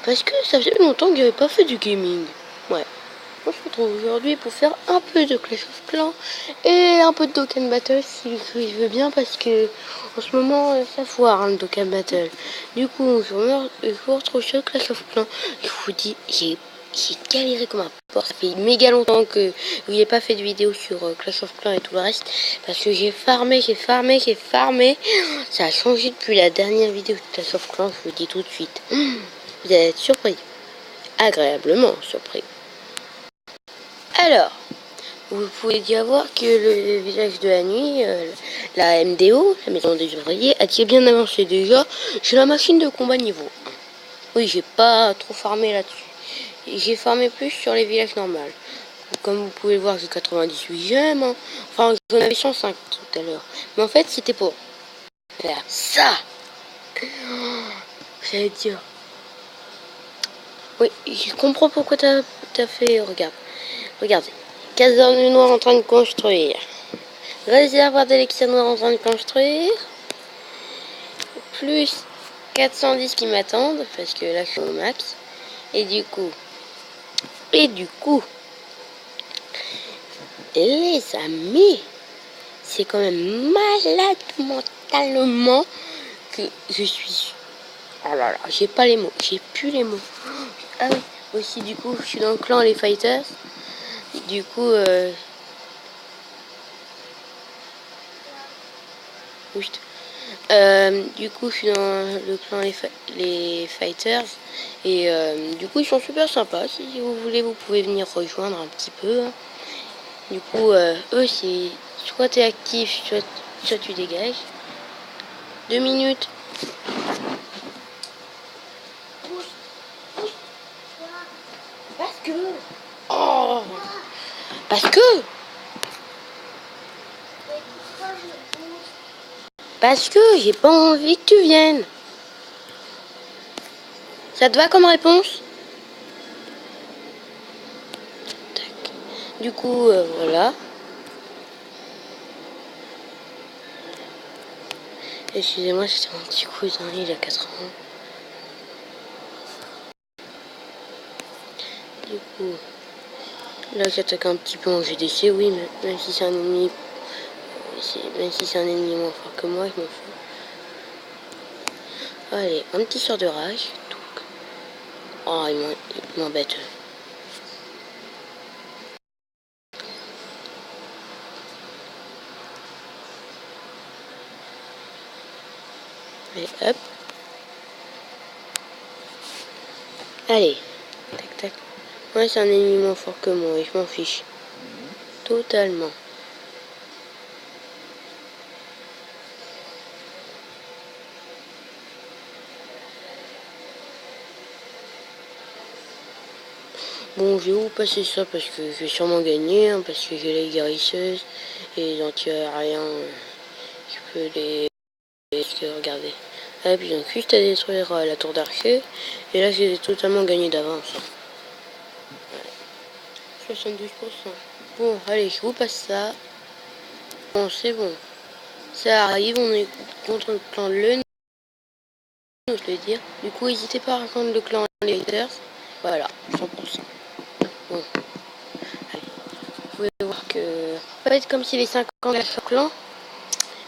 Parce que ça faisait longtemps que j'avais pas fait du gaming. Ouais. On se retrouve aujourd'hui pour faire un peu de Clash of Clans et un peu de Dokkan Battle si je veux bien, parce que en ce moment ça foire le Dokkan Battle. Du coup je vous retrouve sur Clash of Clans. Je vous dis, j'ai galéré comme un porc. Ça fait méga longtemps que je n'ai pas fait de vidéo sur Clash of Clans et tout le reste, parce que j'ai farmé. Ça a changé depuis la dernière vidéo de Clash of Clans, je vous dis tout de suite. Vous allez être surpris, agréablement surpris. Alors, vous pouvez déjà voir que le village de la nuit, la MDO, la maison des ouvriers, a bien avancé déjà. J'ai la machine de combat niveau 1. Oui, j'ai pas trop farmé là-dessus. J'ai farmé plus sur les villages normaux. Comme vous pouvez le voir, j'ai 98 gemmes. Hein. Enfin, j'en avais 105 tout à l'heure. Mais en fait, c'était pour faire ça. J'allais dire. Oui, je comprends pourquoi t'as fait. Regardez. Caserne noire en train de construire. Réservoir d'élixir noir en train de construire. Plus 410 qui m'attendent, parce que là je suis au max. Et du coup, les amis, c'est quand même malade mentalement que je suis. Oh là là, j'ai pas les mots, j'ai plus les mots. Ah oui, aussi du coup, je suis dans le clan les Fighters. Du coup, je suis dans le clan les Fighters. Et du coup, ils sont super sympas. Si vous voulez, vous pouvez venir rejoindre un petit peu. Hein. Du coup, eux, c'est soit tu es actif, soit tu dégages. 2 minutes. Parce que... Oh, parce que... Parce que j'ai pas envie que tu viennes. Ça te va comme réponse? Tac. Du coup, voilà. Excusez-moi, c'était mon petit cousin, il a 4 ans. Du coup, là j'attaque un petit peu en GDC, oui, mais même si c'est un ennemi... Même si c'est un ennemi moins fort que moi, je m'en fous. Allez, un petit sort de rage. Oh, il m'embête. Allez, hop. Allez. Tac, tac. Ouais, c'est un ennemi moins fort que moi et je m'en fiche. Totalement. Bon, je vais vous passer ça parce que je vais sûrement gagner, hein, parce que j'ai les guérisseuses et les anti-aériens. Je peux les... Parce que regardez. Ah, puis ils ont juste à détruire la tour d'archer. Et là, j'ai totalement gagné d'avance. Ouais. 72%. Bon, allez, je vous passe ça. Bon, c'est bon. Ça arrive, on est contre le clan Le je vais dire. Du coup, n'hésitez pas à rejoindre le clan Les Haters. Voilà, 100%. Bon. Allez. Vous pouvez voir que... En fait, comme si les 5 ans de leur clan,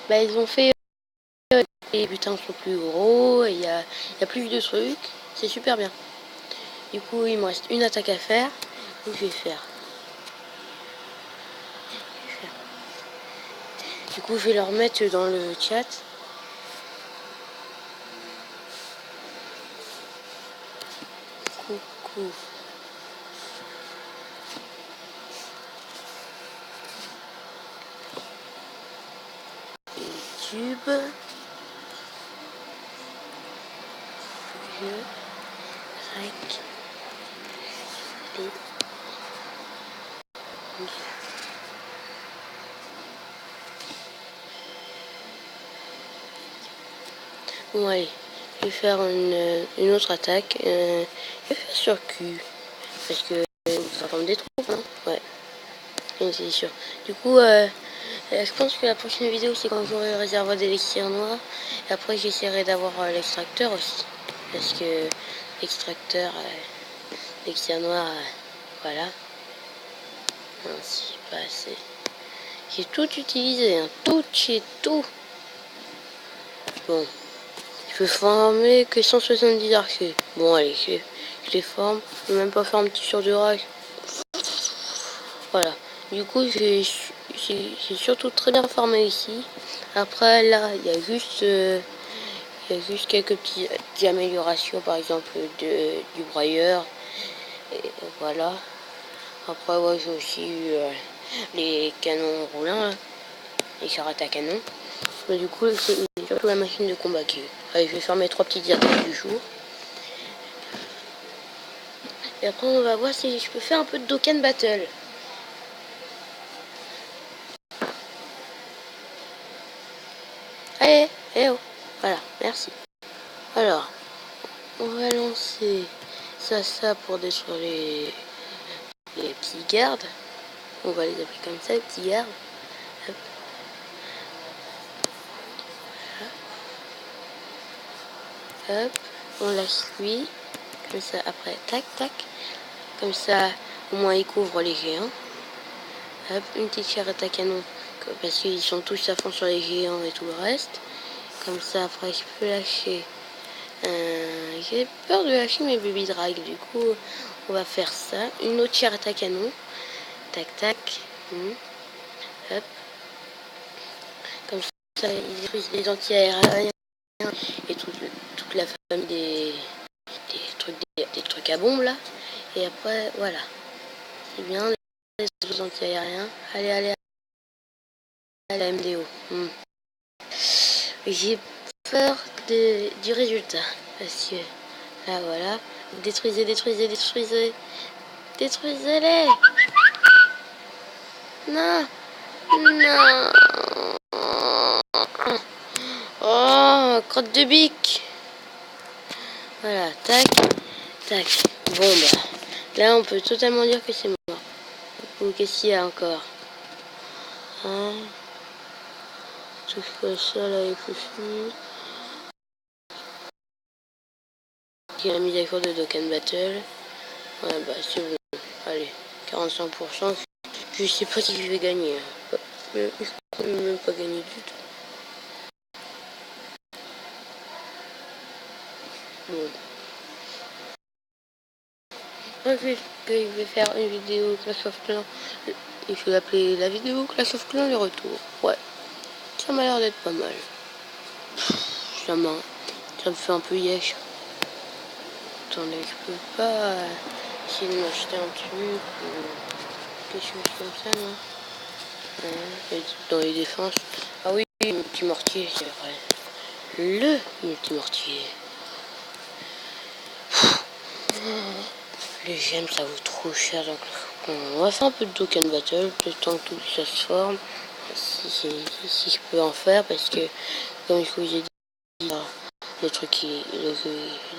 bah, ils ont fait... les butins sont plus gros, il y a plus de trucs. C'est super bien. Du coup, il me reste une attaque à faire. Donc, je vais faire. Du coup, je vais leur mettre dans le chat. Coucou. YouTube. Je rec. Bon, allez. Je vais faire une autre attaque. Je vais faire sur Q. Parce que ça forme des troupes, non? Ouais. C'est sûr. Du coup, je pense que la prochaine vidéo, c'est quand j'aurai le réservoir d'élixir noir. Et après, j'essaierai d'avoir l'extracteur aussi. parce que l'extracteur, noir, voilà. Non, c'est pas assez. J'ai tout utilisé, hein. Tout, j'ai tout. Bon, je peux former que 170 archers. Bon, allez, je les forme. Je peux même pas faire un petit sur du rack. Voilà. Du coup, j'ai surtout très bien formé ici. Après, là, il y a juste quelques petites améliorations, par exemple du broyeur. Et voilà. Après, ouais, j'ai aussi eu les canons roulants, là, les charrettes à canon. Mais du coup, c'est surtout la machine de combat qui est. Allez, je vais faire mes 3 petites attaques du jour. Et après, on va voir si je peux faire un peu de Dokkan Battle. Allez, eh oh. Voilà, merci. Alors, on va lancer ça pour détruire les petits gardes. On va les appeler comme ça, les petits gardes. Hop. Hop, on lâche lui. Comme ça, après, tac, tac. Comme ça, au moins, il couvre les géants. Hop, une petite charrette à canon. Parce qu'ils sont tous à fond sur les géants et tout le reste. Comme ça, après, je peux lâcher. J'ai peur de lâcher mes baby drag. Du coup, on va faire ça. Une autre charrette à canon. Tac, tac. Hop. Comme ça, ils détruisent des anti-aériens et toute la famille des trucs à bombe là. Et après, voilà. C'est bien les anti-aériens. Allez, allez, allez, la MDO. J'ai peur du résultat. Parce que là, voilà. Détruisez, détruisez, détruisez. Détruisez-les. Non. Non. Oh, crotte de bique. Voilà, tac, tac. Bon, bah, là, on peut totalement dire que c'est mort. Ou qu'est-ce qu'il y a encore? Hein? Tout ça, là, il faut finir. J'ai la mise à jour de Dokkan Battle. Ouais, bah, c'est bon. Allez, 45%. Je sais pas si je vais gagner. Je ne vais même pas gagner du tout. Bon. Ensuite, je vais faire une vidéo Clash of Clans. Et je vais l'appeler la vidéo Clash of Clans le retour. Ouais. Ça m'a l'air d'être pas mal. Ça me fait un peu yesh. Attendez, je peux pas essayer de m'acheter un truc ou quelque chose comme ça, non? Dans les défenses. Ah oui, le multi-mortier, c'est vrai. Le multi-mortier. Les gemmes, ça vaut trop cher. Donc, on va faire un peu de Dokkan Battle, le temps que tout ça se forme. Si je peux en faire, parce que, comme je vous ai dit, le truc qui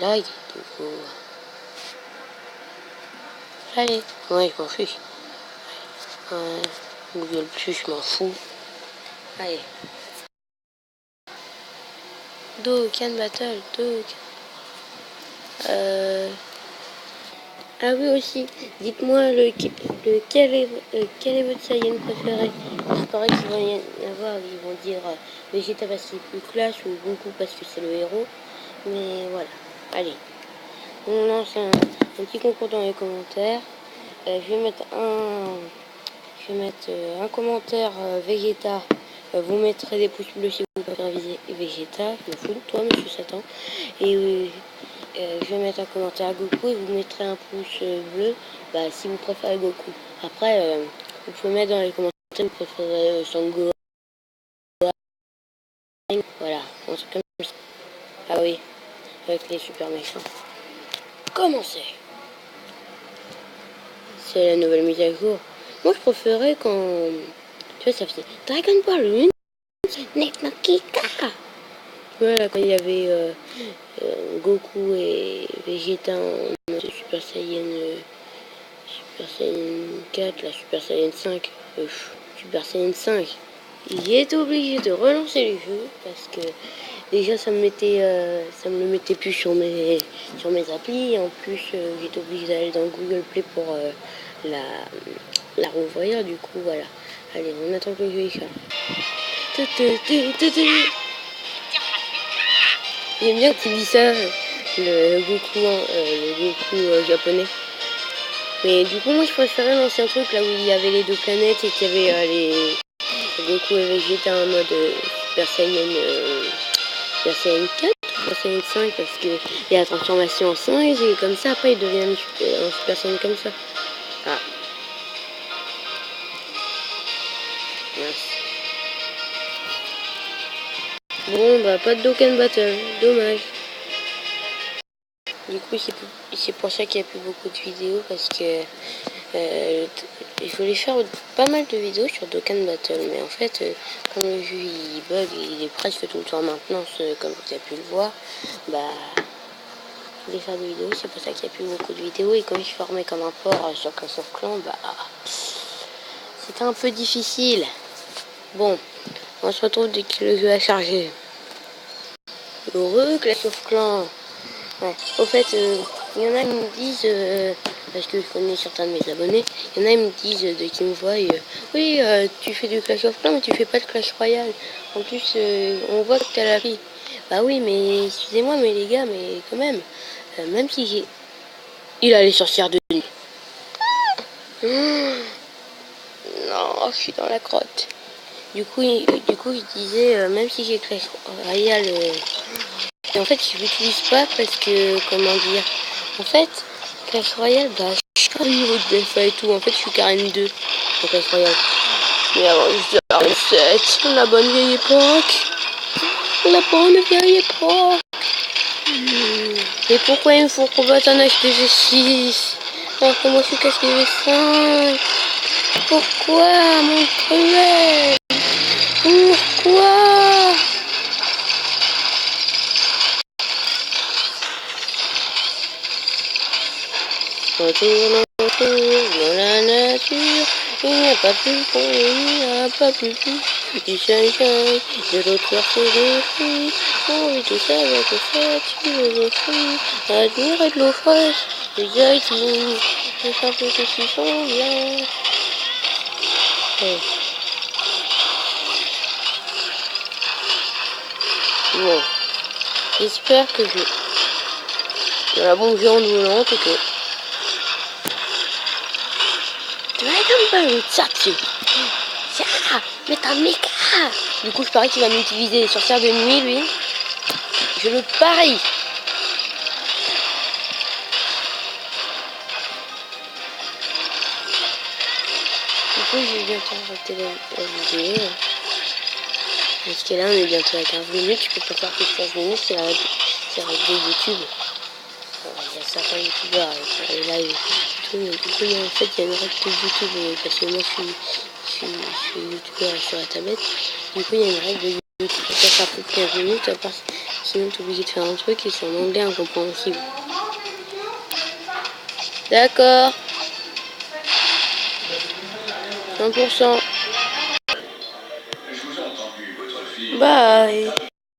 lag. Du coup. Allez, ouais, je m'en fiche. Google Plus, je m'en fous. Allez. Dokkan Battle, Dokkan. Ah oui aussi, dites-moi quel est votre Saiyan préféré. Il paraît qu'il va y en avoir, ils vont dire Vegeta parce qu'il est plus classe ou Goku parce que c'est le héros. Mais voilà, allez. On lance un petit concours dans les commentaires. Je vais mettre un commentaire Vegeta. Vous mettrez des pouces bleus si vous préférez Vegeta. Je me fous de toi, monsieur Satan. Et je vais mettre un commentaire Goku et vous mettrez un pouce bleu si vous préférez Goku. Après, vous pouvez mettre dans les commentaires si vous préférez Sangohan. Voilà, un truc comme ça. Ah oui, avec les super méchants. Commencez. C'est la nouvelle mise à jour. Moi, je préférais quand... Tu vois, ça faisait Dragon Ball, Nekmakika. Voilà, quand il y avait Goku et Vegeta en mode Super Saiyan, Super Saiyan 4, la Super Saiyan 5, Super Saiyan 5. J'ai été obligé de relancer le jeu parce que Déjà, ça me le mettait plus sur mes applis. Et en plus, j'étais obligée d'aller dans Google Play pour la renvoyer. Du coup, voilà. Allez, on attend que le jeu il J'aime bien qu'il dit ça, le Goku, japonais. Mais du coup, moi, je préférais l'ancien truc là où il y avait les deux planètes et qu'il y avait les Goku et Vegeta en mode Super Saiyan 4, Super Saiyan 5 parce que il y a la transformation en singe et comme ça après il devient un Super Saiyan comme ça. Ah, mince. Bon bah pas de Dokkan Battle, dommage. Du coup c'est pour ça qu'il n'y a plus beaucoup de vidéos parce que je voulais faire pas mal de vidéos sur Dokkan Battle mais en fait comme le jeu il bug, il est presque tout le temps en maintenance comme vous avez pu le voir, bah je voulais faire des vidéos, c'est pour ça qu'il n'y a plus beaucoup de vidéos et comme je formais comme un porc sur Clash of Clans, bah c'était un peu difficile. Bon, on se retrouve dès que le jeu a chargé. Heureux Clash of Clans. Ouais. Au fait, il y en a qui me disent, parce que je connais certains de mes abonnés, il y en a qui me disent, dès qu'ils me voient, oui, tu fais du Clash of Clans, mais tu fais pas de Clash Royale. En plus, on voit que t'as la vie. Bah oui, mais excusez-moi, mais les gars, mais quand même, même si j'ai... Il allait sortir de nuit. Non, je suis dans la crotte. Du coup, je disais, même si j'ai Clash Royale, en fait, je l'utilise pas parce que, comment dire, en fait, Clash Royale, bah, je suis pas au niveau de Delpha et tout. En fait, je suis Karen 2 en Clash Royale. Mais avant, je suis Karen 7, la bonne vieille époque. La bonne vieille époque. Et pourquoi il me faut combattre un HPV6 alors que moi je suis KSPV5? Pourquoi, mon cruel? Pourquoi? Retour dans la nature, il n'y a pas plus bon, il n'y a pas plus doux. Du sunshine, de l'autre c'est des fruits. Oh, tout ça avec ça, tu le fruits. Admirer de l'eau fraîche, des joytines, des chapeaux qui sont bien. Ouais. Bon, j'espère que de la bombe géante volante et que... Dragon Satsu. Ah, mais t'as méca. Du coup, je parie qu'il va m'utiliser les sorcières de nuit, lui. Je le parie. Du coup, je vais bientôt arrêter la vidéo. Parce que là, on est bientôt à 15 minutes. Je peux pas faire plus de 15 minutes, c'est la règle de YouTube. Il y a certains youtubeurs qui font les lives et tout. Mais du coup, en fait, il y a une règle de YouTube. Parce que moi, je suis youtubeur sur la tablette. Du coup, il y a une règle de YouTube. Tu peux pas faire plus de 15 minutes. À part, sinon, t'es obligé de faire un truc et c'est en anglais incompréhensible. D'accord. 100%. Bye.